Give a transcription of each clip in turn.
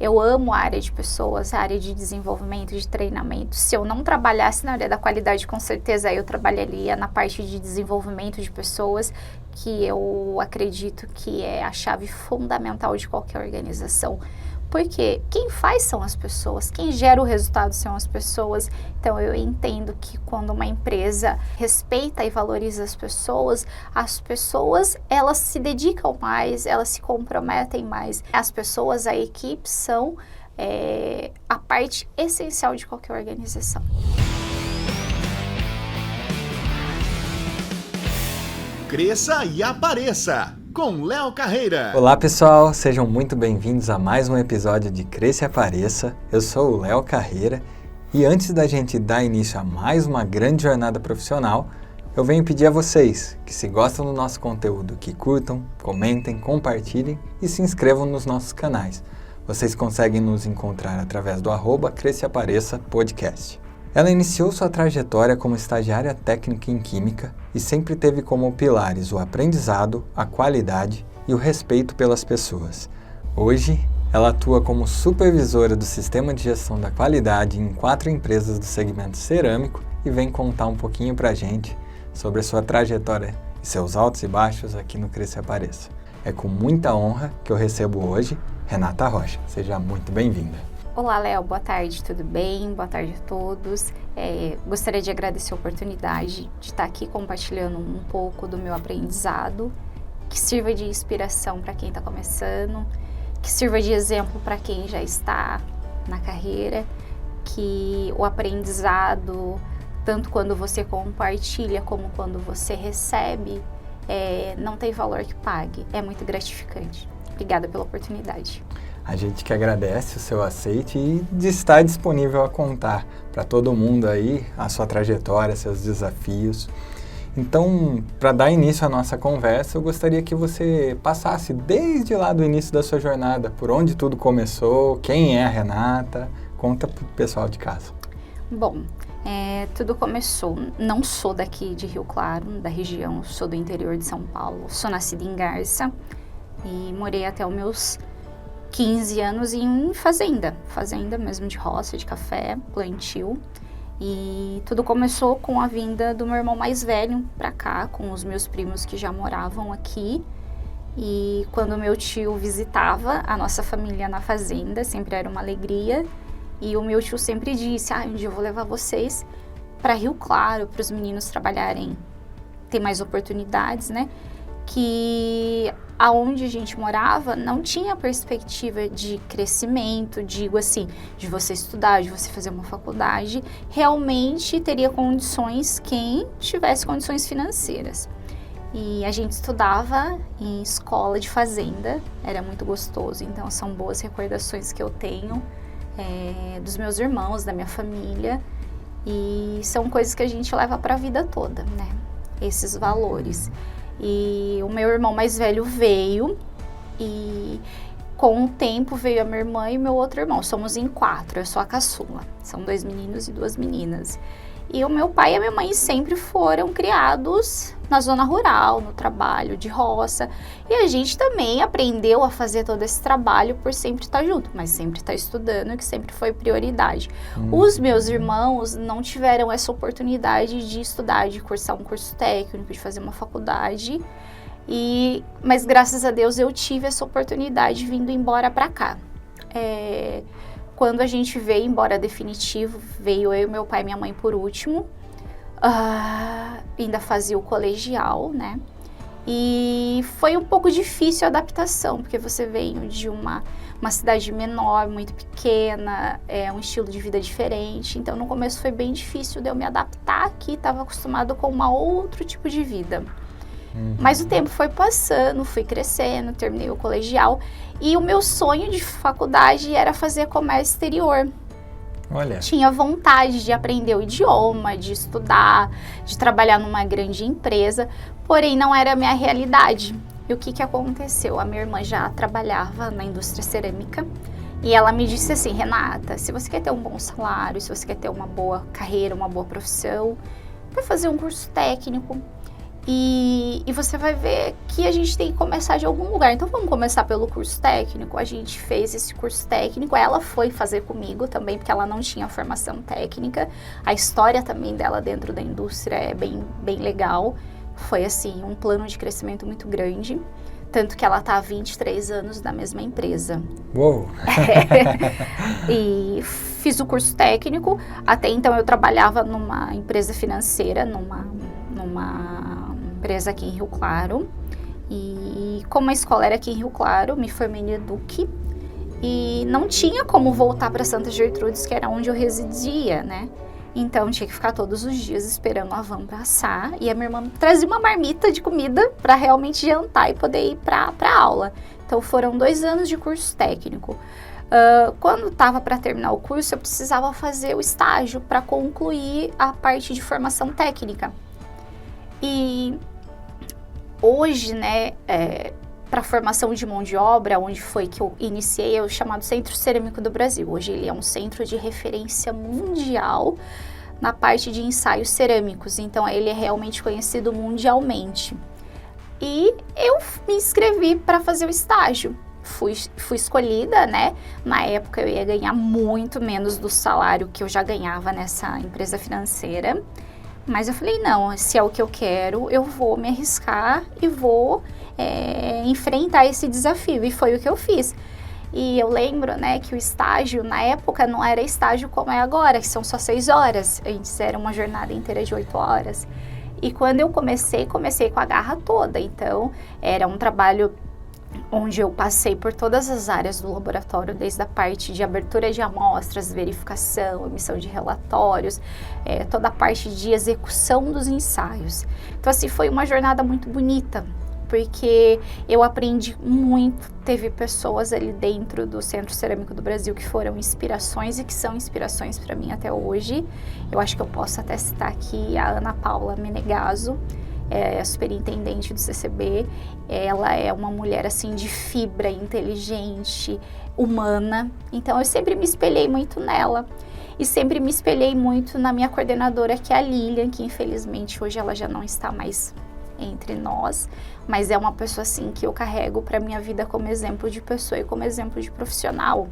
Eu amo a área de pessoas, a área de desenvolvimento, de treinamento. Se eu não trabalhasse na área da qualidade, com certeza eu trabalharia na parte de desenvolvimento de pessoas, que eu acredito que é a chave fundamental de qualquer organização. Porque quem faz são as pessoas, quem gera o resultado são as pessoas. Então, eu entendo que quando uma empresa respeita e valoriza as pessoas, elas se dedicam mais, elas se comprometem mais. As pessoas, a equipe, são a parte essencial de qualquer organização. Cresça e apareça! Com Léo Carreira. Olá pessoal, sejam muito bem-vindos a mais um episódio de Cresça e Apareça. Eu sou o Léo Carreira e antes da gente dar início a mais uma grande jornada profissional, eu venho pedir a vocês que, se gostam do nosso conteúdo, que curtam, comentem, compartilhem e se inscrevam nos nossos canais. Vocês conseguem nos encontrar através do @Cresça e Apareça Podcast. Ela iniciou sua trajetória como estagiária técnica em Química e sempre teve como pilares o aprendizado, a qualidade e o respeito pelas pessoas. Hoje, ela atua como supervisora do Sistema de Gestão da Qualidade em 4 empresas do segmento cerâmico e vem contar um pouquinho pra gente sobre a sua trajetória e seus altos e baixos aqui no Cresça e Apareça. É com muita honra que eu recebo hoje Renata Rocha. Seja muito bem-vinda. Olá, Léo, boa tarde, tudo bem? Boa tarde a todos. Gostaria de agradecer a oportunidade de estar aqui compartilhando um pouco do meu aprendizado, que sirva de inspiração para quem está começando, que sirva de exemplo para quem já está na carreira, que o aprendizado, tanto quando você compartilha como quando você recebe, não tem valor que pague, é muito gratificante. Obrigada pela oportunidade. A gente que agradece o seu aceite e de estar disponível a contar para todo mundo aí a sua trajetória, seus desafios. Então, para dar início à nossa conversa, eu gostaria que você passasse desde lá do início da sua jornada, por onde tudo começou, quem é a Renata, conta para o pessoal de casa. Bom, tudo começou, não sou daqui de Rio Claro, da região, sou do interior de São Paulo, sou nascida em Garça e morei até os meus 15 anos em fazenda mesmo, de roça, de café, plantio. E tudo começou com a vinda do meu irmão mais velho para cá, com os meus primos que já moravam aqui. E quando meu tio visitava a nossa família na fazenda, sempre era uma alegria. E o meu tio sempre disse, um dia eu vou levar vocês para Rio Claro, para os meninos trabalharem, ter mais oportunidades, né? Que aonde a gente morava não tinha perspectiva de crescimento, digo assim, de você estudar, de você fazer uma faculdade, realmente teria condições quem tivesse condições financeiras. E a gente estudava em escola de fazenda, era muito gostoso, então são boas recordações que eu tenho dos meus irmãos, da minha família, e são coisas que a gente leva para a vida toda, né? Esses valores. E o meu irmão mais velho veio e com o tempo veio a minha irmã e meu outro irmão. Somos em 4, eu sou a caçula. São 2 meninos e 2 meninas. E o meu pai e a minha mãe sempre foram criados na zona rural, no trabalho de roça. E a gente também aprendeu a fazer todo esse trabalho por sempre estar junto, mas sempre estar estudando, que sempre foi prioridade. Os meus irmãos não tiveram essa oportunidade de estudar, de cursar um curso técnico, de fazer uma faculdade. Mas graças a Deus eu tive essa oportunidade vindo embora para cá. Quando a gente veio embora definitivo, veio eu, meu pai e minha mãe por último. Ainda fazia o colegial, né? E foi um pouco difícil a adaptação, porque você veio de uma cidade menor, muito pequena, um estilo de vida diferente. Então, no começo foi bem difícil de eu me adaptar aqui, estava acostumado com um outro tipo de vida. Mas o tempo foi passando, fui crescendo, terminei o colegial e o meu sonho de faculdade era fazer comércio exterior. Olha. Tinha vontade de aprender o idioma, de estudar, de trabalhar numa grande empresa, porém não era a minha realidade. E o que aconteceu? A minha irmã já trabalhava na indústria cerâmica e ela me disse assim, Renata, se você quer ter um bom salário, se você quer ter uma boa carreira, uma boa profissão, vai fazer um curso técnico. E você vai ver que a gente tem que começar de algum lugar. Então vamos começar pelo curso técnico. A gente fez esse curso técnico, ela foi fazer comigo também, porque ela não tinha formação técnica. A história também dela dentro da indústria é bem legal. Foi assim, um plano de crescimento muito grande. Tanto que ela está há 23 anos na mesma empresa. Uou! E fiz o curso técnico. Até então eu trabalhava numa empresa financeira, numa empresa aqui em Rio Claro. E como a escola era aqui em Rio Claro, me formei no Eduque. E não tinha como voltar para Santa Gertrudes, que era onde eu residia, né? Então tinha que ficar todos os dias esperando a van passar. E a minha irmã trazia uma marmita de comida para realmente jantar e poder ir para aula. Então foram 2 anos de curso técnico. Quando estava para terminar o curso, eu precisava fazer o estágio para concluir a parte de formação técnica. E hoje, né, para formação de mão de obra, onde foi que eu iniciei, é o chamado Centro Cerâmico do Brasil. Hoje ele é um centro de referência mundial na parte de ensaios cerâmicos, então ele é realmente conhecido mundialmente. E eu me inscrevi para fazer o estágio. Fui escolhida, né? Na época eu ia ganhar muito menos do salário que eu já ganhava nessa empresa financeira. Mas eu falei, não, se é o que eu quero, eu vou me arriscar e vou enfrentar esse desafio. E foi o que eu fiz. E eu lembro, né, que o estágio, na época, não era estágio como é agora, que são só 6 horas. Antes era uma jornada inteira de 8 horas. E quando eu comecei com a garra toda. Então, era um trabalho onde eu passei por todas as áreas do laboratório, desde a parte de abertura de amostras, verificação, emissão de relatórios, toda a parte de execução dos ensaios. Então, assim, foi uma jornada muito bonita, porque eu aprendi muito. Teve pessoas ali dentro do Centro Cerâmico do Brasil que foram inspirações e que são inspirações para mim até hoje. Eu acho que eu posso até citar aqui a Ana Paula Menegaso, a superintendente do CCB. Ela é uma mulher assim de fibra, inteligente, humana. Então eu sempre me espelhei muito nela. E sempre me espelhei muito na minha coordenadora, que é a Lilian, que infelizmente hoje ela já não está mais entre nós, mas é uma pessoa assim que eu carrego para minha vida como exemplo de pessoa e como exemplo de profissional.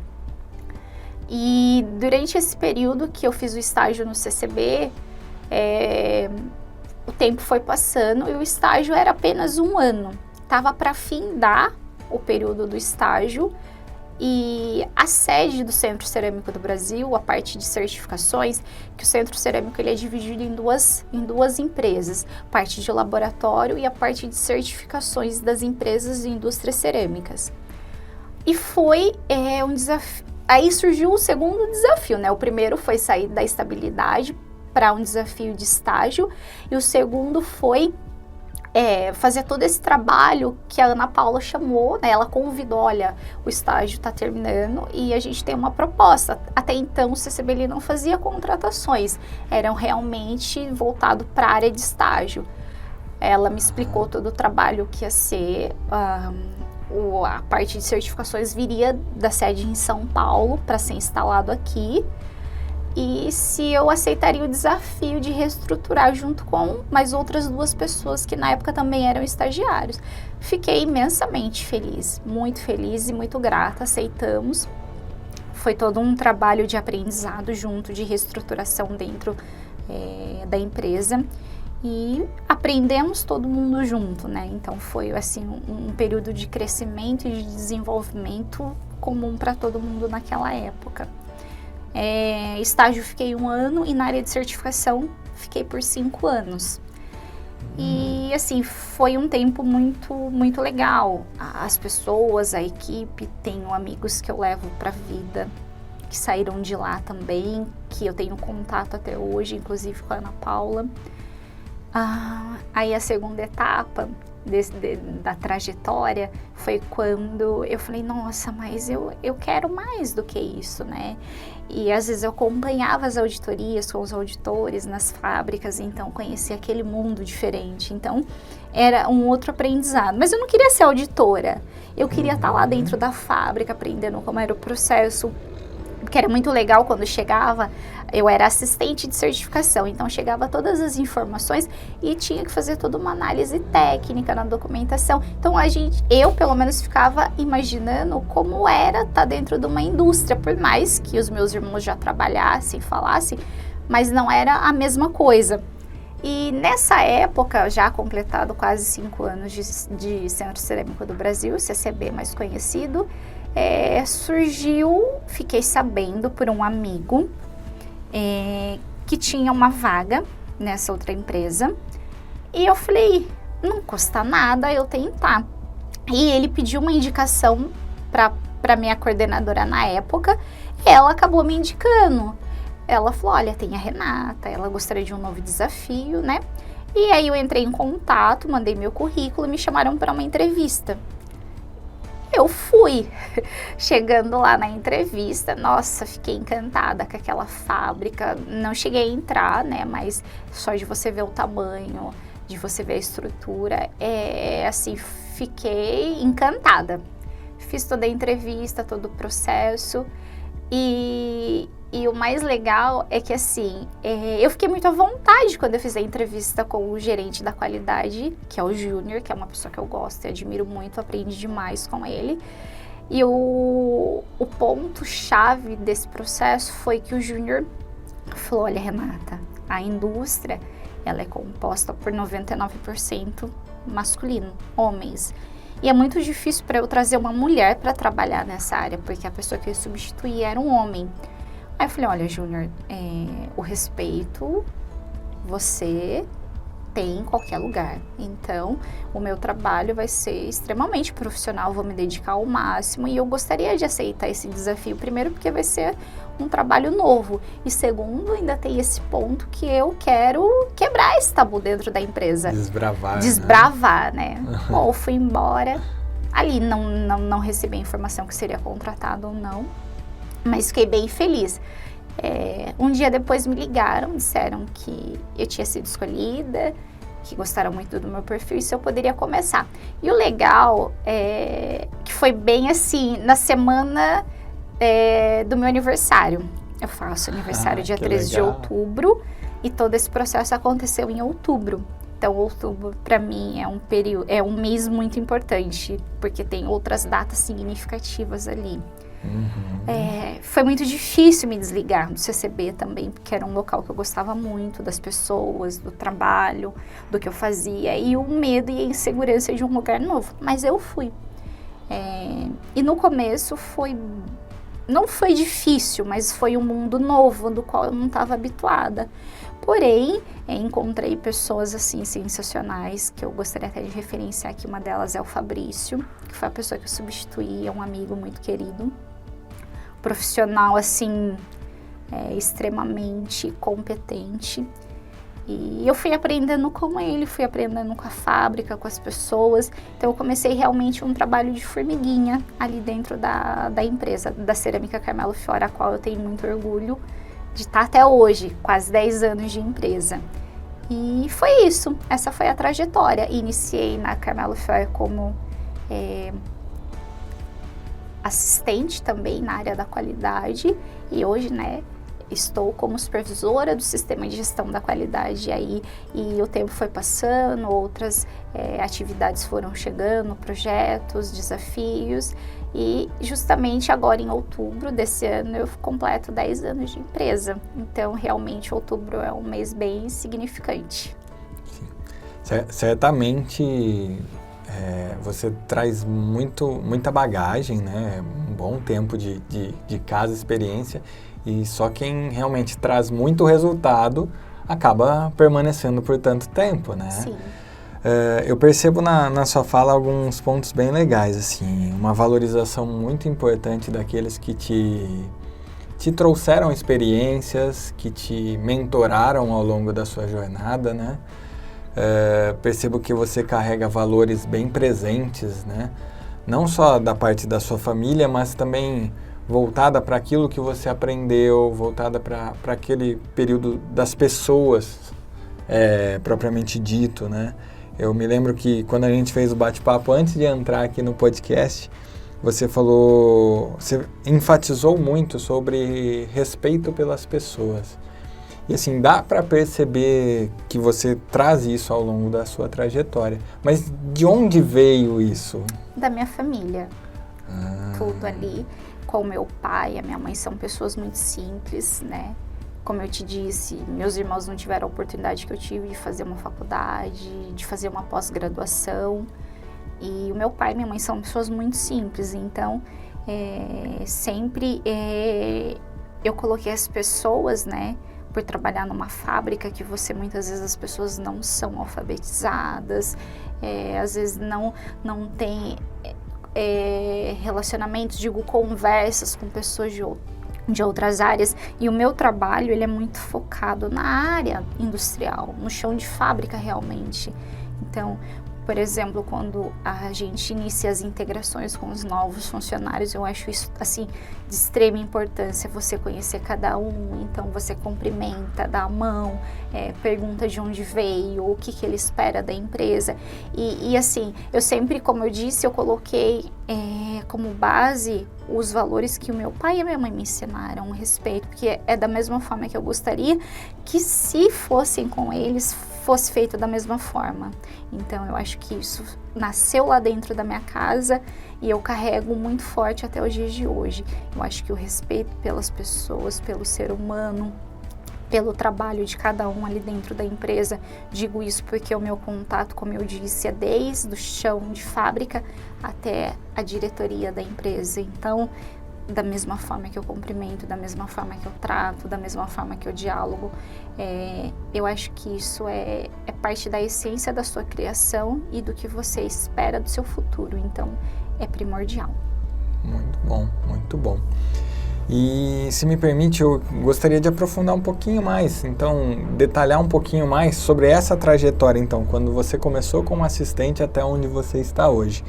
E durante esse período que eu fiz o estágio no CCB, o tempo foi passando e o estágio era apenas 1 ano. Estava para findar o período do estágio e a sede do Centro Cerâmico do Brasil, a parte de certificações, que o Centro Cerâmico ele é dividido em duas empresas, parte de laboratório e a parte de certificações das empresas e indústrias cerâmicas. E foi um desafio. Aí surgiu o segundo desafio, né? O primeiro foi sair da estabilidade para um desafio de estágio e o segundo foi fazer todo esse trabalho que a Ana Paula chamou, né? Ela convidou, olha, o estágio está terminando e a gente tem uma proposta. Até então o CCB não fazia contratações, eram realmente voltado para a área de estágio. Ela me explicou todo o trabalho que ia ser, a parte de certificações viria da sede em São Paulo para ser instalado aqui. E se eu aceitaria o desafio de reestruturar junto com mais outras 2 pessoas que na época também eram estagiários. Fiquei imensamente feliz, muito feliz e muito grata, aceitamos. Foi todo um trabalho de aprendizado junto, de reestruturação dentro da empresa e aprendemos todo mundo junto, né? Então foi assim um período de crescimento e de desenvolvimento comum para todo mundo naquela época. Estágio fiquei 1 ano e na área de certificação fiquei por 5 anos. E assim, foi um tempo muito legal. As pessoas, a equipe, tenho amigos que eu levo para a vida, que saíram de lá também, que eu tenho contato até hoje, inclusive com a Ana Paula. Aí a segunda etapa da trajetória foi quando eu falei, nossa, mas eu quero mais do que isso, né? E às vezes eu acompanhava as auditorias com os auditores nas fábricas, então conhecia aquele mundo diferente, então era um outro aprendizado. Mas eu não queria ser auditora, eu queria estar lá dentro da fábrica, aprendendo como era o processo, que era muito legal quando chegava, eu era assistente de certificação, então chegava todas as informações e tinha que fazer toda uma análise técnica na documentação. Então eu pelo menos ficava imaginando como era estar dentro de uma indústria, por mais que os meus irmãos já trabalhassem, falassem, mas não era a mesma coisa. E nessa época, já completado quase 5 anos de Centro Cerâmico do Brasil, CCB mais conhecido, fiquei sabendo por um amigo que tinha uma vaga nessa outra empresa. E eu falei, não custa nada eu tentar. E ele pediu uma indicação para minha coordenadora na época, e ela acabou me indicando. Ela falou, olha, tem a Renata, ela gostaria de um novo desafio, né? E aí eu entrei em contato, mandei meu currículo e me chamaram para uma entrevista. Eu fui. Chegando lá na entrevista, nossa, fiquei encantada com aquela fábrica. Não cheguei a entrar, né? Mas só de você ver o tamanho, de você ver a estrutura, assim, fiquei encantada. Fiz toda a entrevista, todo o processo e o mais legal é que, assim, eu fiquei muito à vontade quando eu fiz a entrevista com o gerente da qualidade, que é o Júnior, que é uma pessoa que eu gosto e admiro muito, aprendi demais com ele. E o ponto-chave desse processo foi que o Júnior falou, olha, Renata, a indústria, ela é composta por 99% masculino, homens. E é muito difícil para eu trazer uma mulher para trabalhar nessa área, porque a pessoa que eu substituí era um homem. Aí eu falei, olha, Júnior, o respeito você tem em qualquer lugar. Então, o meu trabalho vai ser extremamente profissional, vou me dedicar ao máximo e eu gostaria de aceitar esse desafio. Primeiro, porque vai ser um trabalho novo. E segundo, ainda tem esse ponto que eu quero quebrar esse tabu dentro da empresa. Desbravar, né? Bom, fui embora. Ali não recebi a informação que seria contratado ou não. Mas fiquei bem feliz. Um dia depois me ligaram, disseram que eu tinha sido escolhida, que gostaram muito do meu perfil e se eu poderia começar. E o legal é que foi bem assim, na semana do meu aniversário. Eu faço aniversário dia 13 de outubro e todo esse processo aconteceu em outubro. Então, outubro para mim é um mês muito importante, porque tem outras datas significativas ali. Foi muito difícil me desligar do CCB também, porque era um local que eu gostava muito, das pessoas, do trabalho, do que eu fazia, e o medo e a insegurança de um lugar novo. Mas eu fui. E no começo não foi difícil, mas foi um mundo novo, do qual eu não estava habituada. Porém, encontrei pessoas assim sensacionais, que eu gostaria até de referenciar aqui. Uma delas é o Fabrício, que foi a pessoa que eu substituí, é um amigo muito querido. Profissional, assim, extremamente competente. E eu fui aprendendo com ele, fui aprendendo com a fábrica, com as pessoas. Então, eu comecei realmente um trabalho de formiguinha ali dentro da empresa, da Cerâmica Carmelo Fiora, a qual eu tenho muito orgulho de estar até hoje, quase 10 anos de empresa. E foi isso, essa foi a trajetória. Iniciei na Carmelo Fiora como assistente também na área da qualidade e hoje, né, estou como supervisora do sistema de gestão da qualidade aí, e o tempo foi passando, outras atividades foram chegando, projetos, desafios, e justamente agora em outubro desse ano eu completo 10 anos de empresa. Então realmente outubro é um mês bem significante. Sim. Certamente você traz muita bagagem, né? Um bom tempo de casa, experiência, e só quem realmente traz muito resultado acaba permanecendo por tanto tempo, né? Sim. Eu percebo na sua fala alguns pontos bem legais, assim, uma valorização muito importante daqueles que te trouxeram experiências, que te mentoraram ao longo da sua jornada, né? Percebo que você carrega valores bem presentes, né? Não só da parte da sua família, mas também voltada para aquilo que você aprendeu, voltada para aquele período das pessoas, propriamente dito, né? Eu me lembro que quando a gente fez o bate-papo antes de entrar aqui no podcast, você falou, você enfatizou muito sobre respeito pelas pessoas. E assim, dá para perceber que você traz isso ao longo da sua trajetória. Mas de onde veio isso? Da minha família. Tudo ali. Com o meu pai e a minha mãe são pessoas muito simples, né? Como eu te disse, meus irmãos não tiveram a oportunidade que eu tive de fazer uma faculdade, de fazer uma pós-graduação. E o meu pai e minha mãe são pessoas muito simples, então sempre eu coloquei as pessoas, né, por trabalhar numa fábrica que muitas vezes as pessoas não são alfabetizadas, às vezes não tem relacionamentos, conversas com pessoas de outras áreas, e o meu trabalho ele é muito focado na área industrial, no chão de fábrica realmente. Então, por exemplo, quando a gente inicia as integrações com os novos funcionários, eu acho isso assim de extrema importância, você conhecer cada um, então você cumprimenta, dá a mão, pergunta de onde veio, o que ele espera da empresa, e assim, eu sempre, como eu disse, eu coloquei como base os valores que o meu pai e a minha mãe me ensinaram, o respeito, porque é da mesma forma que eu gostaria que se fossem com eles, fosse feito da mesma forma. Então eu acho que isso nasceu lá dentro da minha casa e eu carrego muito forte até os dias de hoje. Eu acho que o respeito pelas pessoas, pelo ser humano, pelo trabalho de cada um ali dentro da empresa, digo isso porque o meu contato, como eu disse, é desde o chão de fábrica até a diretoria da empresa. Então, da mesma forma que eu cumprimento, da mesma forma que eu trato, da mesma forma que eu dialogo, eu acho que isso é parte da essência da sua criação e do que você espera do seu futuro, então é primordial. Muito bom, muito bom. E se me permite, eu gostaria de aprofundar um pouquinho mais, então detalhar um pouquinho mais sobre essa trajetória, então, quando você começou como assistente até onde você está hoje.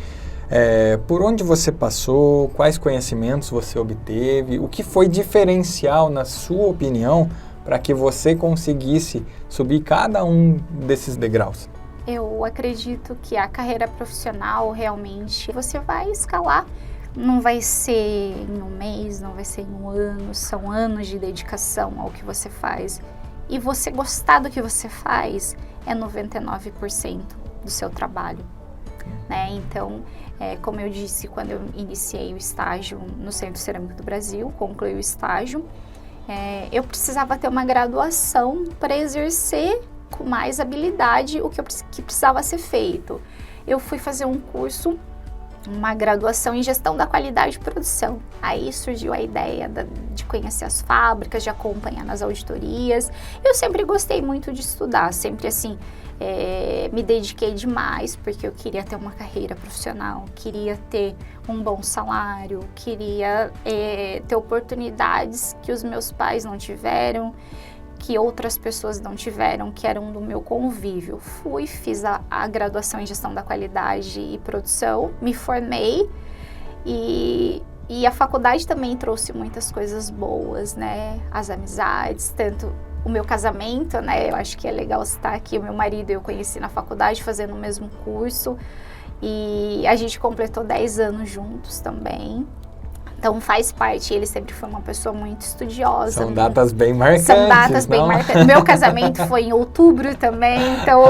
Por onde você passou, quais conhecimentos você obteve, o que foi diferencial, na sua opinião, para que você conseguisse subir cada um desses degraus? Eu acredito que a carreira profissional realmente você vai escalar, não vai ser em um mês, não vai ser em um ano, são anos de dedicação ao que você faz. E você gostar do que você faz é 99% do seu trabalho, né? Então, como eu disse, quando eu iniciei o estágio no Centro Cerâmico do Brasil, concluí o estágio, eu precisava ter uma graduação para exercer com mais habilidade o que precisava ser feito. Eu fui fazer um curso, uma graduação em gestão da qualidade de produção. Aí surgiu a ideia de conhecer as fábricas, de acompanhar nas auditorias. Eu sempre gostei muito de estudar, sempre assim, me dediquei demais, porque eu queria ter uma carreira profissional, queria ter um bom salário, queria ter oportunidades que os meus pais não tiveram, que outras pessoas não tiveram, que eram do meu convívio. Fiz a graduação em gestão da qualidade e produção, me formei e a faculdade também trouxe muitas coisas boas, né? As amizades, tanto o meu casamento, né? Eu acho que é legal citar aqui, o meu marido eu conheci na faculdade fazendo o mesmo curso e a gente completou 10 anos juntos também. Então faz parte, ele sempre foi uma pessoa muito estudiosa. São datas bem marcantes, São datas bem marcantes. Meu casamento foi em outubro também, então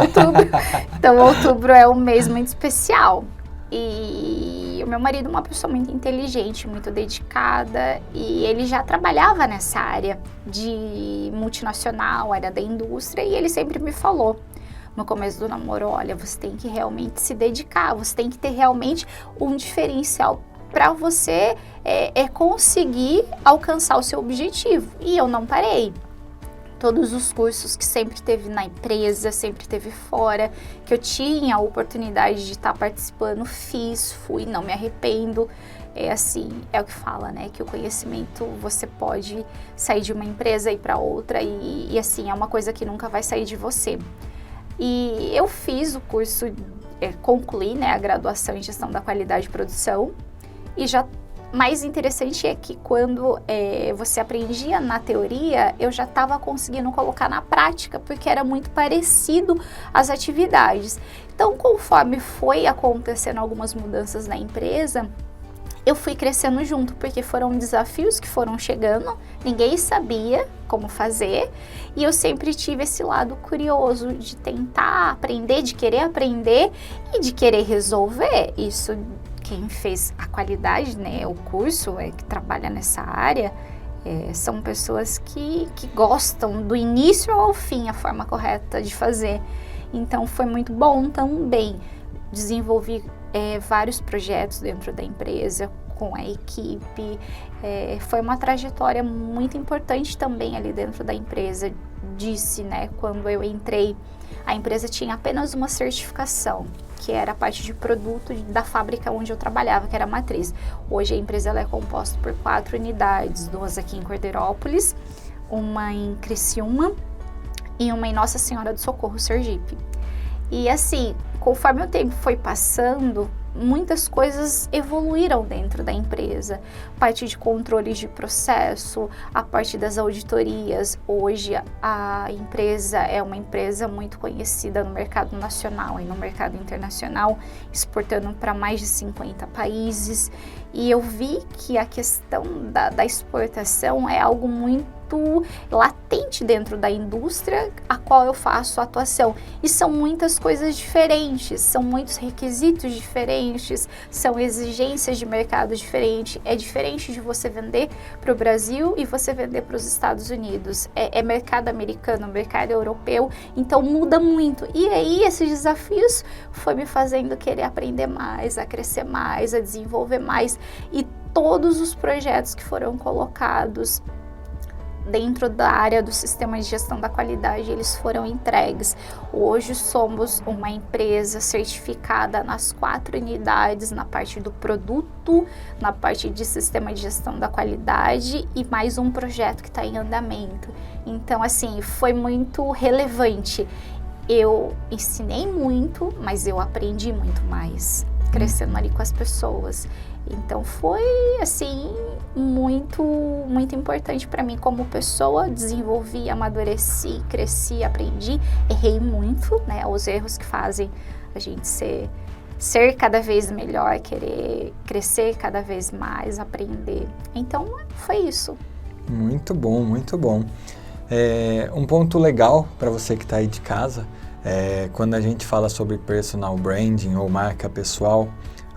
outubro é um mês muito especial. E o meu marido é uma pessoa muito inteligente, muito dedicada, e ele já trabalhava nessa área de multinacional, área da indústria, e ele sempre me falou no começo do namoro, olha, você tem que realmente se dedicar, você tem que ter realmente um diferencial para você conseguir alcançar o seu objetivo. E eu não parei. Todos os cursos que sempre teve na empresa, sempre teve fora, que eu tinha a oportunidade de estar participando, fui, não me arrependo. É o que fala, né? Que o conhecimento, você pode sair de uma empresa e ir para outra e assim, é uma coisa que nunca vai sair de você. E eu fiz o curso, concluí, né, a graduação em gestão da qualidade de produção. E já mais interessante é que quando você aprendia na teoria, eu já estava conseguindo colocar na prática, porque era muito parecido as atividades. Então, conforme foi acontecendo algumas mudanças na empresa, eu fui crescendo junto, porque foram desafios que foram chegando, ninguém sabia como fazer, e eu sempre tive esse lado curioso de tentar aprender, de querer aprender e de querer resolver. Isso, quem fez a qualidade, né, o curso, que trabalha nessa área, são pessoas que gostam do início ao fim a forma correta de fazer. Então foi muito bom também. Desenvolvi vários projetos dentro da empresa com a equipe. Foi uma trajetória muito importante também ali dentro da empresa. Disse, né, quando eu entrei, a empresa tinha apenas uma certificação, que era a parte de produto da fábrica onde eu trabalhava, que era a matriz. Hoje a empresa ela é composta por 4 unidades, 2 aqui em Cordeirópolis, uma em Criciúma e uma em Nossa Senhora do Socorro, Sergipe. E assim, conforme o tempo foi passando, muitas coisas evoluíram dentro da empresa. Parte de controles de processo, a parte das auditorias. Hoje a empresa é uma empresa muito conhecida no mercado nacional e no mercado internacional, exportando para mais de 50 países. E eu vi que a questão da exportação é algo muito latente dentro da indústria a qual eu faço atuação. E são muitas coisas diferentes, são muitos requisitos diferentes, são exigências de mercado diferentes. É diferente de você vender para o Brasil e você vender para os Estados Unidos. É mercado americano, mercado europeu, então muda muito. E aí esses desafios foi me fazendo querer aprender mais, a crescer mais, a desenvolver mais. E todos os projetos que foram colocados dentro da área do sistema de gestão da qualidade, eles foram entregues. Hoje somos uma empresa certificada nas 4 unidades, na parte do produto, na parte de sistema de gestão da qualidade e mais um projeto que está em andamento. Então, assim, foi muito relevante. Eu ensinei muito, mas eu aprendi muito mais, crescendo ali com as pessoas. Então foi, assim, muito importante para mim como pessoa. Desenvolvi, amadureci, cresci, aprendi, errei muito, né? Os erros que fazem a gente ser cada vez melhor, querer crescer cada vez mais, aprender. Então foi isso. Muito bom, muito bom. Um ponto legal para você que está aí de casa, quando a gente fala sobre personal branding ou marca pessoal,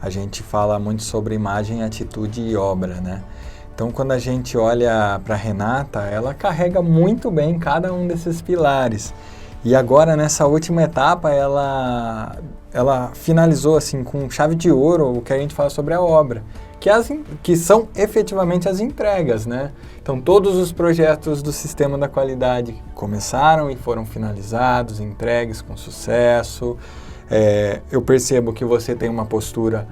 a gente fala muito sobre imagem, atitude e obra, né? Então, quando a gente olha para a Renata, ela carrega muito bem cada um desses pilares. E agora, nessa última etapa, ela finalizou assim, com chave de ouro o que a gente fala sobre a obra, que são efetivamente as entregas, né? Então, todos os projetos do Sistema da Qualidade começaram e foram finalizados, entregues com sucesso. Eu percebo que você tem uma postura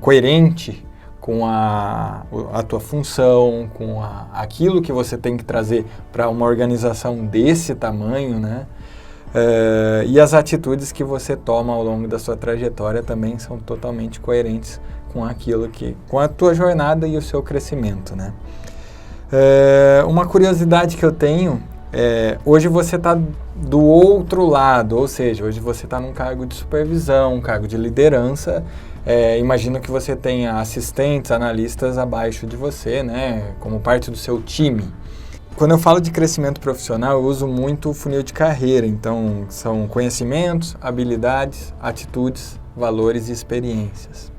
coerente com a tua função, com aquilo que você tem que trazer para uma organização desse tamanho, né? E as atitudes que você toma ao longo da sua trajetória também são totalmente coerentes com a tua jornada e o seu crescimento, né? Uma curiosidade que eu tenho hoje você está do outro lado, ou seja, hoje você está num cargo de supervisão, um cargo de liderança. Imagino que você tenha assistentes, analistas abaixo de você, né, como parte do seu time. Quando eu falo de crescimento profissional, eu uso muito o funil de carreira. Então, são conhecimentos, habilidades, atitudes, valores e experiências.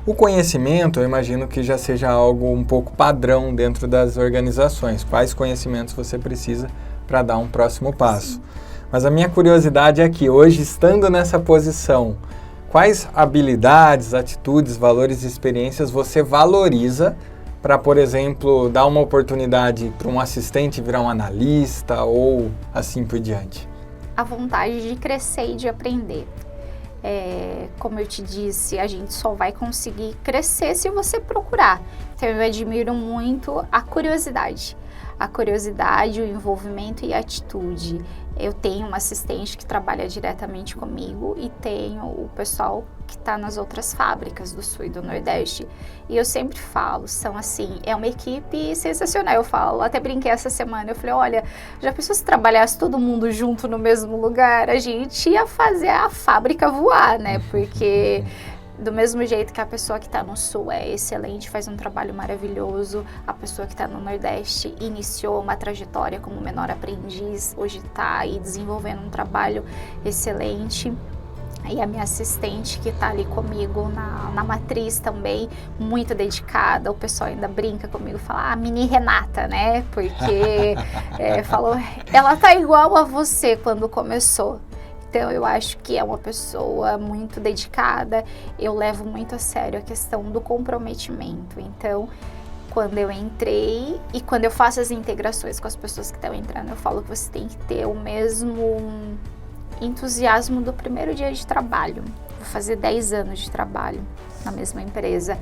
O conhecimento, eu imagino que já seja algo um pouco padrão dentro das organizações. Quais conhecimentos você precisa para dar um próximo passo. Mas a minha curiosidade é que hoje, estando nessa posição, quais habilidades, atitudes, valores e experiências você valoriza para, por exemplo, dar uma oportunidade para um assistente virar um analista ou assim por diante? A vontade de crescer e de aprender. Como eu te disse, a gente só vai conseguir crescer se você procurar. Então eu admiro muito a curiosidade, o envolvimento e a atitude. Eu tenho uma assistente que trabalha diretamente comigo e tenho o pessoal que está nas outras fábricas do Sul e do Nordeste. E eu sempre falo, é uma equipe sensacional. Eu falo, até brinquei essa semana, eu falei, olha, já pensou se trabalhasse todo mundo junto no mesmo lugar? A gente ia fazer a fábrica voar, né? Porque Do mesmo jeito que a pessoa que está no Sul é excelente, faz um trabalho maravilhoso, a pessoa que está no Nordeste iniciou uma trajetória como menor aprendiz, hoje está aí desenvolvendo um trabalho excelente. E a minha assistente que está ali comigo na matriz também, muito dedicada, o pessoal ainda brinca comigo, fala, mini Renata, né? Porque falou, ela tá igual a você quando começou. Então, eu acho que é uma pessoa muito dedicada, eu levo muito a sério a questão do comprometimento. Então, quando eu entrei e quando eu faço as integrações com as pessoas que estão entrando, eu falo que você tem que ter o mesmo entusiasmo do primeiro dia de trabalho. Vou fazer 10 anos de trabalho na mesma empresa.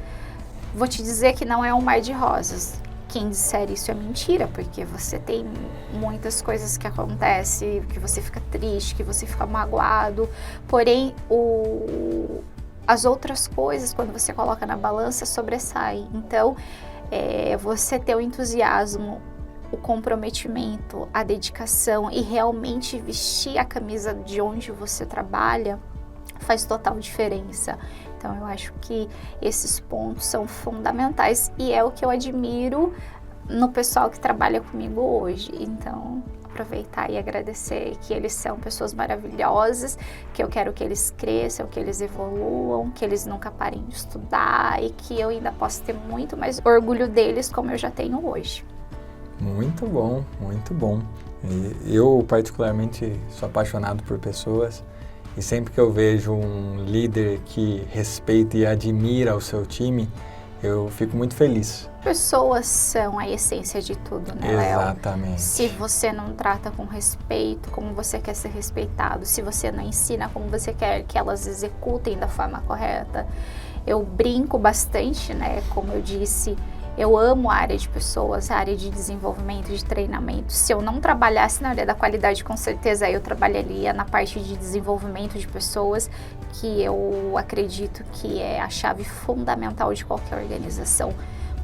Vou te dizer que não é um mar de rosas. Quem disser isso é mentira, porque você tem muitas coisas que acontecem, que você fica triste, que você fica magoado. Porém, as outras coisas, quando você coloca na balança, sobressaem. Então, você ter o entusiasmo, o comprometimento, a dedicação e realmente vestir a camisa de onde você trabalha faz total diferença. Então, eu acho que esses pontos são fundamentais e é o que eu admiro no pessoal que trabalha comigo hoje. Então, aproveitar e agradecer que eles são pessoas maravilhosas, que eu quero que eles cresçam, que eles evoluam, que eles nunca parem de estudar e que eu ainda possa ter muito mais orgulho deles como eu já tenho hoje. Muito bom, muito bom. Eu, particularmente, sou apaixonado por pessoas e sempre que eu vejo um líder que respeita e admira o seu time, eu fico muito feliz. Pessoas são a essência de tudo, né, Léo? Exatamente. Se você não trata com respeito, como você quer ser respeitado, se você não ensina como você quer que elas executem da forma correta, eu brinco bastante, né, como eu disse, eu amo a área de pessoas, a área de desenvolvimento, de treinamento. Se eu não trabalhasse na área da qualidade, com certeza eu trabalharia na parte de desenvolvimento de pessoas, que eu acredito que é a chave fundamental de qualquer organização.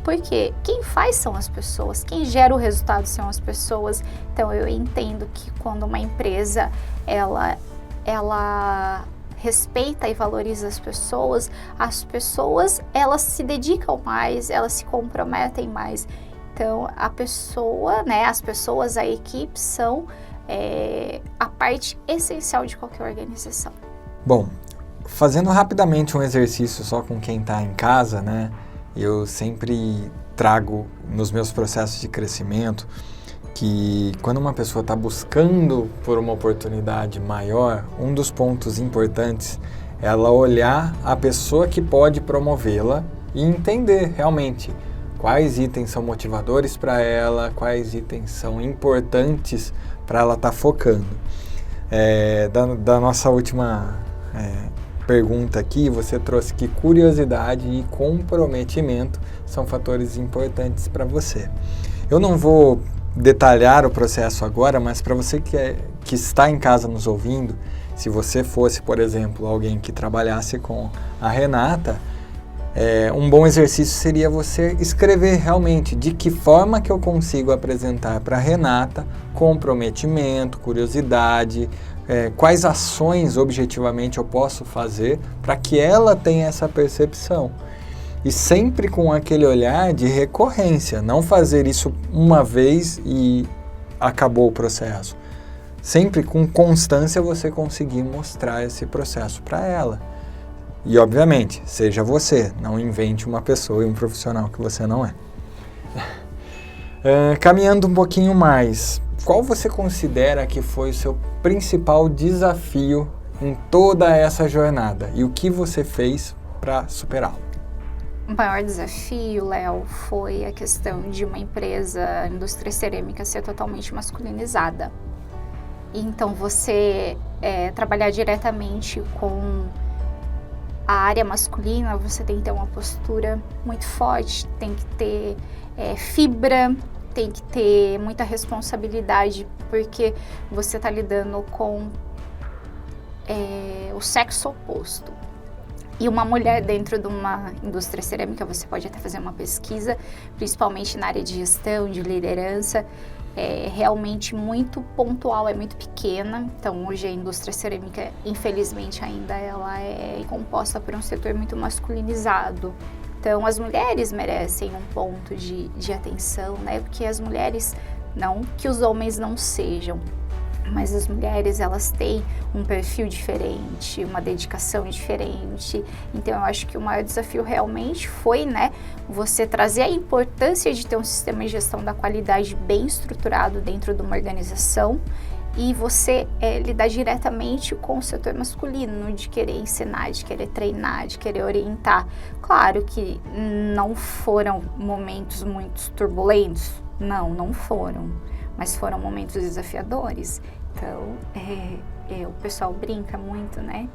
Porque quem faz são as pessoas, quem gera o resultado são as pessoas. Então eu entendo que quando uma empresa ela respeita e valoriza as pessoas elas se dedicam mais, elas se comprometem mais. Então a pessoa, né, as pessoas, a equipe são a parte essencial de qualquer organização. Bom, fazendo rapidamente um exercício só com quem está em casa, né? Eu sempre trago nos meus processos de crescimento que quando uma pessoa está buscando por uma oportunidade maior, um dos pontos importantes é ela olhar a pessoa que pode promovê-la e entender realmente quais itens são motivadores para ela, quais itens são importantes para ela estar focando. Da nossa última pergunta aqui, você trouxe que curiosidade e comprometimento são fatores importantes para você. Eu não vou detalhar o processo agora, mas para você que está em casa nos ouvindo, se você fosse, por exemplo, alguém que trabalhasse com a Renata, um bom exercício seria você escrever realmente de que forma que eu consigo apresentar para a Renata comprometimento, curiosidade, quais ações objetivamente eu posso fazer para que ela tenha essa percepção. E sempre com aquele olhar de recorrência, não fazer isso uma vez e acabou o processo. Sempre com constância você conseguir mostrar esse processo para ela. E obviamente, seja você, não invente uma pessoa e um profissional que você não é. Caminhando um pouquinho mais, qual você considera que foi o seu principal desafio em toda essa jornada e o que você fez para superá-lo? O maior desafio, Léo, foi a questão de uma empresa, a indústria cerâmica, ser totalmente masculinizada. Então, você trabalhar diretamente com a área masculina, você tem que ter uma postura muito forte, tem que ter fibra, tem que ter muita responsabilidade, porque você está lidando com o sexo oposto. E uma mulher dentro de uma indústria cerâmica, você pode até fazer uma pesquisa, principalmente na área de gestão, de liderança, é realmente muito pontual, é muito pequena. Então, hoje a indústria cerâmica, infelizmente, ainda ela é composta por um setor muito masculinizado. Então, as mulheres merecem um ponto de atenção, né? Porque as mulheres, não que os homens não sejam, mas as mulheres, elas têm um perfil diferente, uma dedicação diferente. Então, eu acho que o maior desafio realmente foi, né, você trazer a importância de ter um sistema de gestão da qualidade bem estruturado dentro de uma organização e você lidar diretamente com o setor masculino, de querer ensinar, de querer treinar, de querer orientar. Claro que não foram momentos muito turbulentos, não foram, mas foram momentos desafiadores. Então, o pessoal brinca muito, né?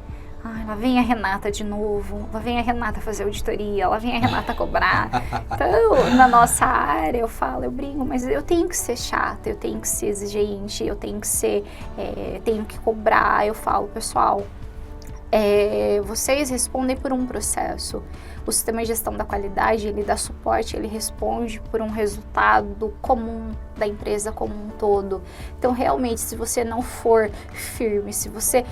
Lá vem a Renata de novo, lá vem a Renata fazer auditoria, lá vem a Renata cobrar. Então, na nossa área, eu brinco, mas eu tenho que ser chata, eu tenho que ser exigente, eu tenho que ser, tenho que cobrar. Eu falo, pessoal, vocês respondem por um processo. O sistema de gestão da qualidade, ele dá suporte, ele responde por um resultado comum da empresa como um todo. Então, realmente, se você não for firme, se você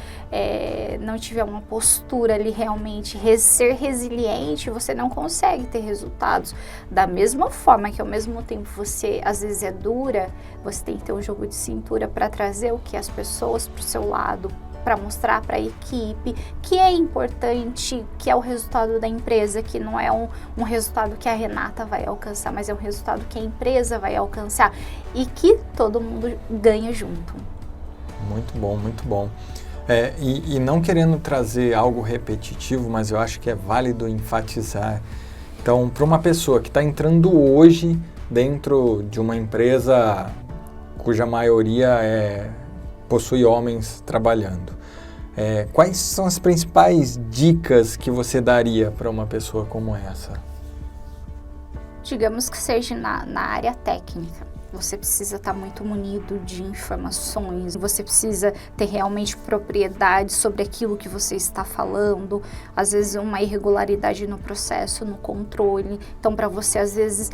não tiver uma postura ali realmente, ser resiliente, você não consegue ter resultados. Da mesma forma que ao mesmo tempo você, às vezes, é dura, você tem que ter um jogo de cintura para trazer o que as pessoas para o seu lado, para mostrar para a equipe que é importante, que é o resultado da empresa, que não é um resultado que a Renata vai alcançar, mas é um resultado que a empresa vai alcançar e que todo mundo ganha junto. Muito bom, muito bom. E não querendo trazer algo repetitivo, mas eu acho que é válido enfatizar. Então, para uma pessoa que está entrando hoje dentro de uma empresa cuja maioria possui homens trabalhando, quais são as principais dicas que você daria para uma pessoa como essa? Digamos que seja na área técnica. Você precisa estar muito munido de informações, você precisa ter realmente propriedade sobre aquilo que você está falando, às vezes uma irregularidade no processo, no controle. Então, para você, às vezes,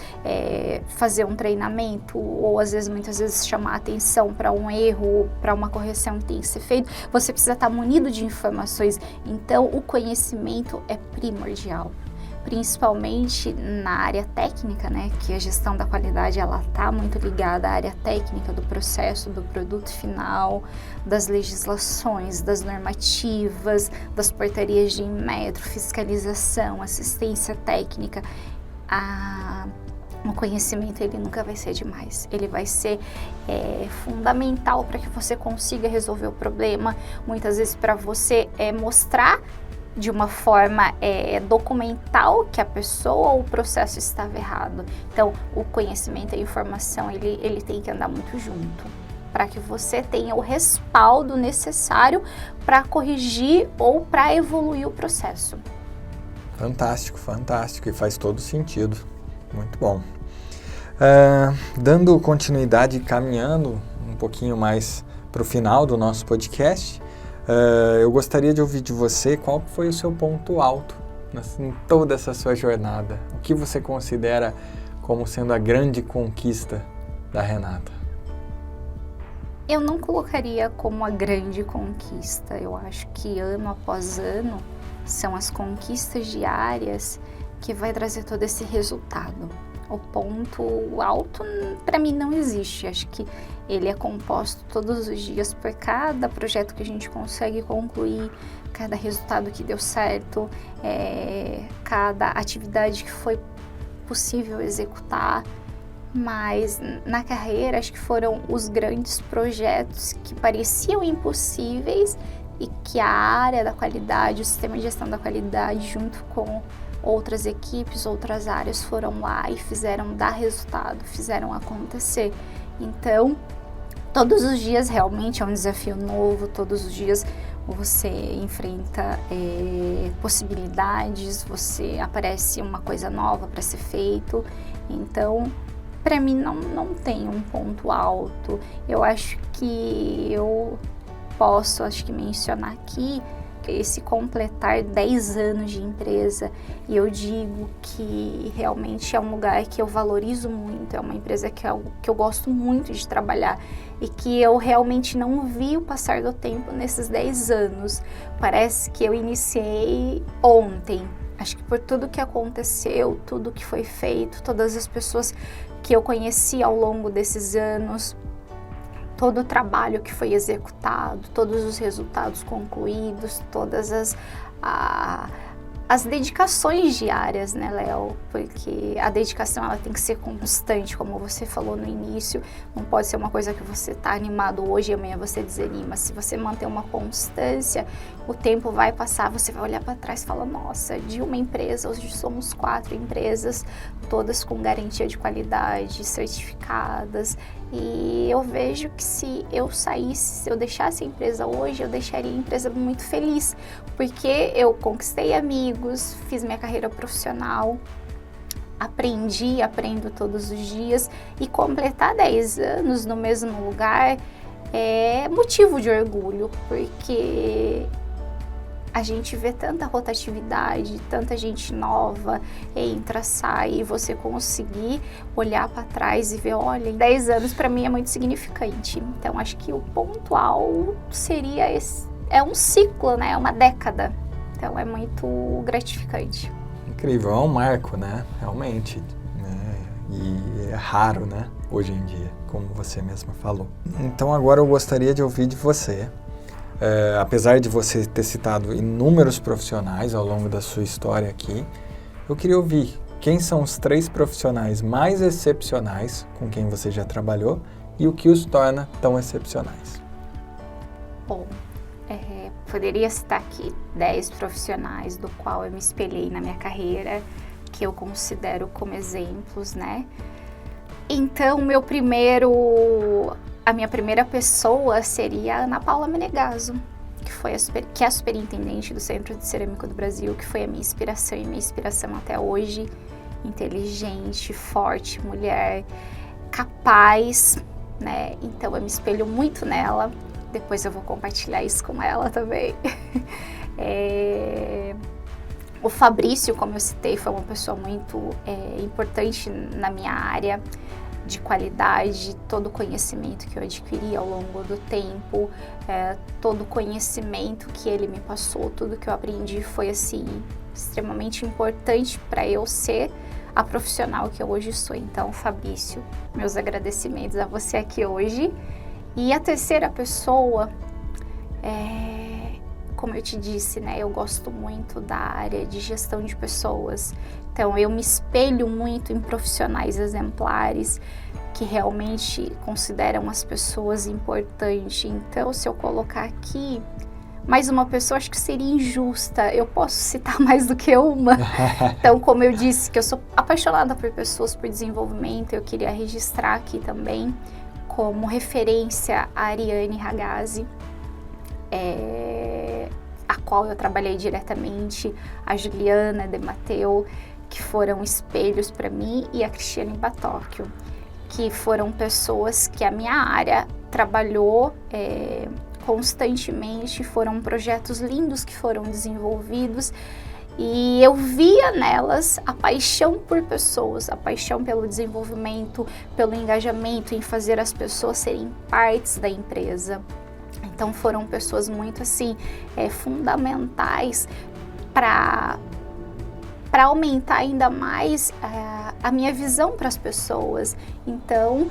fazer um treinamento ou, às vezes, muitas vezes, chamar atenção para um erro, para uma correção que tem que ser feita, você precisa estar munido de informações. Então, o conhecimento é primordial. Principalmente na área técnica, né, que a gestão da qualidade ela está muito ligada à área técnica do processo, do produto final, das legislações, das normativas, das portarias de Inmetro, fiscalização, assistência técnica. O conhecimento ele nunca vai ser demais, ele vai ser fundamental para que você consiga resolver o problema, muitas vezes para você mostrar de uma forma documental que a pessoa ou o processo estava errado. Então, o conhecimento e a informação, ele tem que andar muito junto, para que você tenha o respaldo necessário para corrigir ou para evoluir o processo. Fantástico, fantástico, e faz todo sentido. Muito bom. Dando continuidade e caminhando um pouquinho mais para o final do nosso podcast, eu gostaria de ouvir de você qual foi o seu ponto alto em toda essa sua jornada. O que você considera como sendo a grande conquista da Renata? Eu não colocaria como a grande conquista. Eu acho que ano após ano são as conquistas diárias que vai trazer todo esse resultado. O ponto alto, para mim, não existe. Acho que ele é composto todos os dias por cada projeto que a gente consegue concluir, cada resultado que deu certo, cada atividade que foi possível executar. Mas na carreira, acho que foram os grandes projetos que pareciam impossíveis e que a área da qualidade, o sistema de gestão da qualidade, junto com outras equipes, outras áreas foram lá e fizeram dar resultado, fizeram acontecer. Então, todos os dias realmente é um desafio novo, todos os dias você enfrenta possibilidades, aparece uma coisa nova para ser feito. Então, para mim não tem um ponto alto. Eu acho que eu posso mencionar aqui esse completar 10 anos de empresa, e eu digo que realmente é um lugar que eu valorizo muito, é uma empresa que eu gosto muito de trabalhar e que eu realmente não vi o passar do tempo nesses 10 anos. Parece que eu iniciei ontem. Acho que por tudo que aconteceu, tudo que foi feito, todas as pessoas que eu conheci ao longo desses anos, todo o trabalho que foi executado, todos os resultados concluídos, todas as dedicações diárias, né, Léo? Porque a dedicação, ela tem que ser constante, como você falou no início. Não pode ser uma coisa que você tá animado hoje e amanhã você desanima. Se você manter uma constância, o tempo vai passar, você vai olhar para trás e falar, nossa, de uma empresa, hoje somos 4 empresas, todas com garantia de qualidade, certificadas. E eu vejo que se eu saísse, se eu deixasse a empresa hoje, eu deixaria a empresa muito feliz, porque eu conquistei amigos, fiz minha carreira profissional, aprendo todos os dias, e completar 10 anos no mesmo lugar é motivo de orgulho, porque a gente vê tanta rotatividade, tanta gente nova, entra, sai, e você conseguir olhar para trás e ver, olha, 10 anos para mim é muito significante. Então acho que o pontual seria é um ciclo, né? É uma década. Então é muito gratificante. Incrível, é um marco, né? Realmente, né? E é raro, né? Hoje em dia, como você mesma falou. Então agora eu gostaria de ouvir de você. Apesar de você ter citado inúmeros profissionais ao longo da sua história aqui, eu queria ouvir quem são os 3 profissionais mais excepcionais com quem você já trabalhou e o que os torna tão excepcionais. Bom, poderia citar aqui 10 profissionais do qual eu me espelhei na minha carreira, que eu considero como exemplos, né? Então, a minha primeira pessoa seria a Ana Paula Menegaso, que é a superintendente do Centro de Cerâmica do Brasil, que foi a minha inspiração e minha inspiração até hoje. Inteligente, forte, mulher, capaz, né? Então eu me espelho muito nela. Depois eu vou compartilhar isso com ela também. O Fabrício, como eu citei, foi uma pessoa muito importante na minha área de qualidade, todo o conhecimento que eu adquiri ao longo do tempo, todo o conhecimento que ele me passou, tudo que eu aprendi foi assim extremamente importante para eu ser a profissional que eu hoje sou. Então, Fabrício, meus agradecimentos a você aqui hoje. E a terceira pessoa, como eu te disse, né, eu gosto muito da área de gestão de pessoas. Então, eu me espelho muito em profissionais exemplares que realmente consideram as pessoas importantes. Então, se eu colocar aqui mais uma pessoa, acho que seria injusta. Eu posso citar mais do que uma. Então, como eu disse, que eu sou apaixonada por pessoas, por desenvolvimento, eu queria registrar aqui também como referência a Ariane Ragazzi, a qual eu trabalhei diretamente, a Juliana De Matteo, que foram espelhos para mim, e a Cristiane Batóquio, que foram pessoas que a minha área trabalhou constantemente, foram projetos lindos que foram desenvolvidos, e eu via nelas a paixão por pessoas, a paixão pelo desenvolvimento, pelo engajamento em fazer as pessoas serem partes da empresa. Então foram pessoas muito assim, fundamentais para aumentar ainda mais a minha visão para as pessoas. Então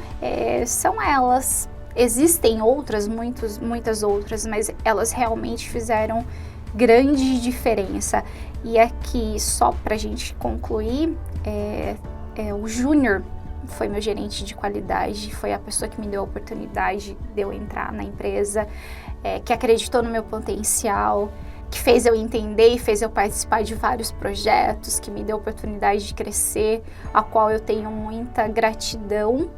são elas. Existem outras, muitas outras, mas elas realmente fizeram grande diferença. E aqui, só para a gente concluir, o Júnior foi meu gerente de qualidade, foi a pessoa que me deu a oportunidade de eu entrar na empresa, que acreditou no meu potencial, que fez eu entender e fez eu participar de vários projetos, que me deu a oportunidade de crescer, a qual eu tenho muita gratidão.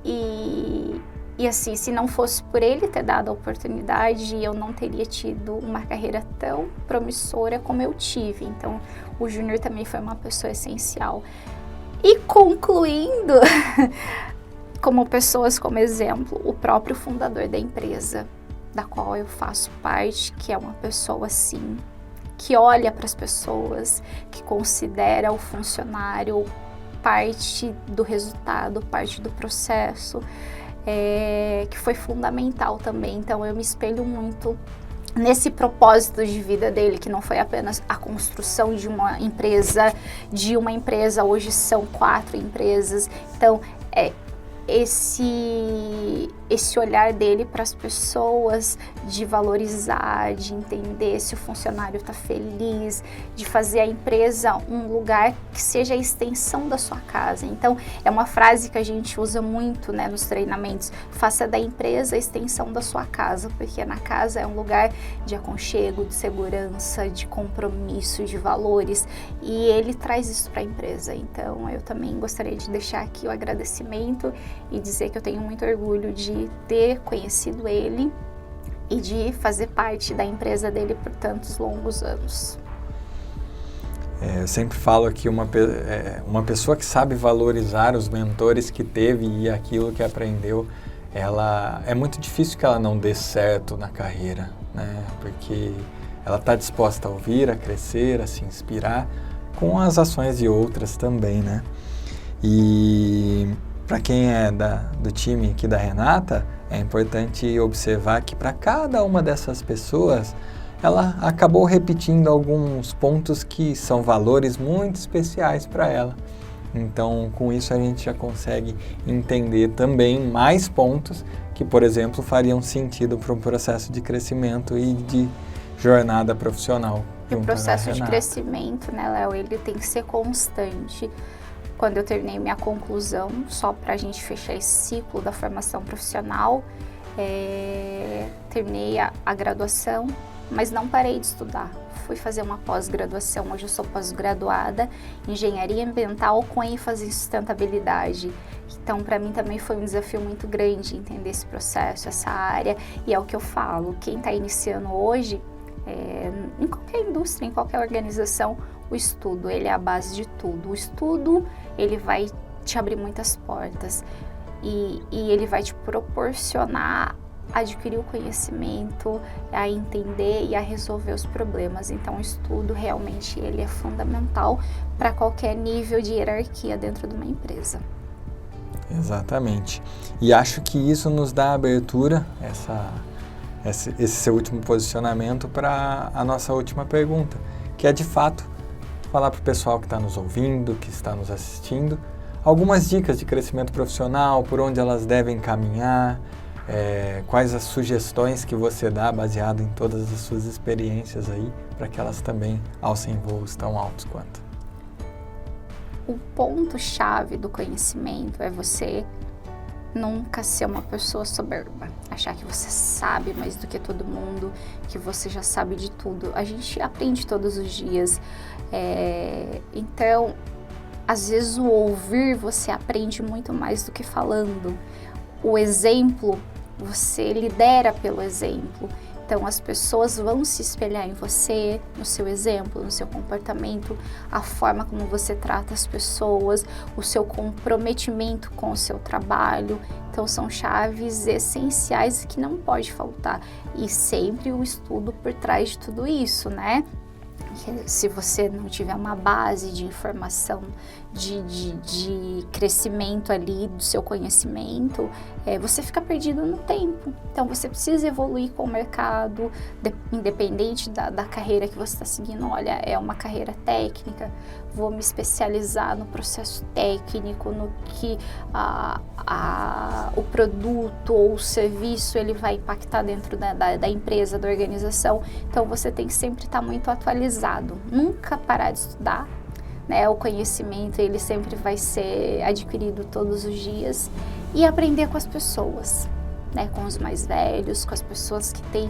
E assim, se não fosse por ele ter dado a oportunidade, eu não teria tido uma carreira tão promissora como eu tive. Então, o Júnior também foi uma pessoa essencial. E concluindo, como pessoas como exemplo, o próprio fundador da empresa, da qual eu faço parte, que é uma pessoa assim, que olha para as pessoas, que considera o funcionário parte do resultado, parte do processo, que foi fundamental também. Então eu me espelho muito nesse propósito de vida dele, que não foi apenas a construção de uma empresa, hoje são 4 empresas. Então esse olhar dele para as pessoas, de valorizar, de entender se o funcionário está feliz, de fazer a empresa um lugar que seja a extensão da sua casa. Então, é uma frase que a gente usa muito, né, nos treinamentos: faça da empresa a extensão da sua casa, porque na casa é um lugar de aconchego, de segurança, de compromisso, de valores, e ele traz isso para a empresa. Então, eu também gostaria de deixar aqui o agradecimento e dizer que eu tenho muito orgulho de ter conhecido ele e de fazer parte da empresa dele por tantos longos anos. Eu sempre falo que uma pessoa que sabe valorizar os mentores que teve e aquilo que aprendeu, é muito difícil que ela não dê certo na carreira, né? Porque ela está disposta a ouvir, a crescer, a se inspirar com as ações de outras também, né? E para quem é do time aqui da Renata, é importante observar que para cada uma dessas pessoas, ela acabou repetindo alguns pontos que são valores muito especiais para ela. Então, com isso a gente já consegue entender também mais pontos que, por exemplo, fariam sentido para um processo de crescimento e de jornada profissional. E o processo de crescimento, né, Léo, ele tem que ser constante. Quando eu terminei minha conclusão, só para a gente fechar esse ciclo da formação profissional, terminei a graduação, mas não parei de estudar. Fui fazer uma pós-graduação, hoje eu sou pós-graduada em Engenharia Ambiental com ênfase em sustentabilidade. Então, para mim também foi um desafio muito grande entender esse processo, essa área, e é o que eu falo, quem está iniciando hoje, em qualquer indústria, em qualquer organização, o estudo, ele é a base de tudo. O estudo, ele vai te abrir muitas portas e ele vai te proporcionar adquirir o conhecimento, a entender e a resolver os problemas. Então, o estudo realmente ele é fundamental para qualquer nível de hierarquia dentro de uma empresa. Exatamente. E acho que isso nos dá abertura, esse seu último posicionamento, para a nossa última pergunta, que é de fato falar para o pessoal que está nos ouvindo, que está nos assistindo, algumas dicas de crescimento profissional, por onde elas devem caminhar, quais as sugestões que você dá baseado em todas as suas experiências aí, para que elas também alcem voos tão altos quanto. O ponto-chave do conhecimento é você nunca ser uma pessoa soberba, achar que você sabe mais do que todo mundo, que você já sabe de tudo. A gente aprende todos os dias, então, às vezes o ouvir você aprende muito mais do que falando. O exemplo, você lidera pelo exemplo. Então, as pessoas vão se espelhar em você, no seu exemplo, no seu comportamento, a forma como você trata as pessoas, o seu comprometimento com o seu trabalho. Então, são chaves essenciais que não pode faltar. E sempre o estudo por trás de tudo isso, né? Se você não tiver uma base de informação, de crescimento ali do seu conhecimento, você fica perdido no tempo. Então, você precisa evoluir com o mercado, independente da carreira que você está seguindo. Olha, é uma carreira técnica, vou me especializar no processo técnico, no que o produto ou o serviço ele vai impactar dentro da empresa, da organização. Então, você tem que sempre estar muito atualizado, nunca parar de estudar. Né? O conhecimento ele sempre vai ser adquirido todos os dias e aprender com as pessoas, né? Com os mais velhos, com as pessoas que têm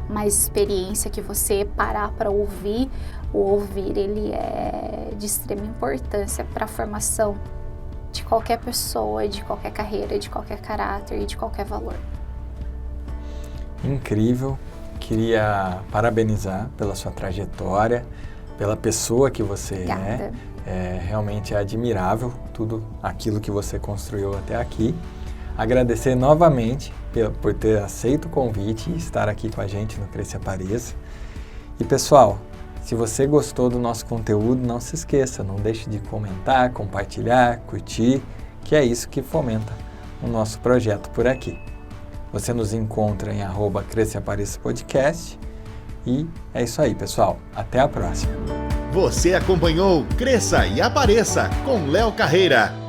mais experiência que você, parar para ouvir. O ouvir ele é de extrema importância para a formação de qualquer pessoa, de qualquer carreira, de qualquer caráter e de qualquer valor. Incrível, queria parabenizar pela sua trajetória, pela pessoa que você realmente é admirável tudo aquilo que você construiu até aqui. Agradecer novamente por ter aceito o convite e estar aqui com a gente no Cresça e Apareça. E pessoal, se você gostou do nosso conteúdo, não se esqueça, não deixe de comentar, compartilhar, curtir, que é isso que fomenta o nosso projeto por aqui. Você nos encontra em @Cresça e Apareça Podcast. E é isso aí, pessoal. Até a próxima. Você acompanhou Cresça e Apareça com Léo Carreira.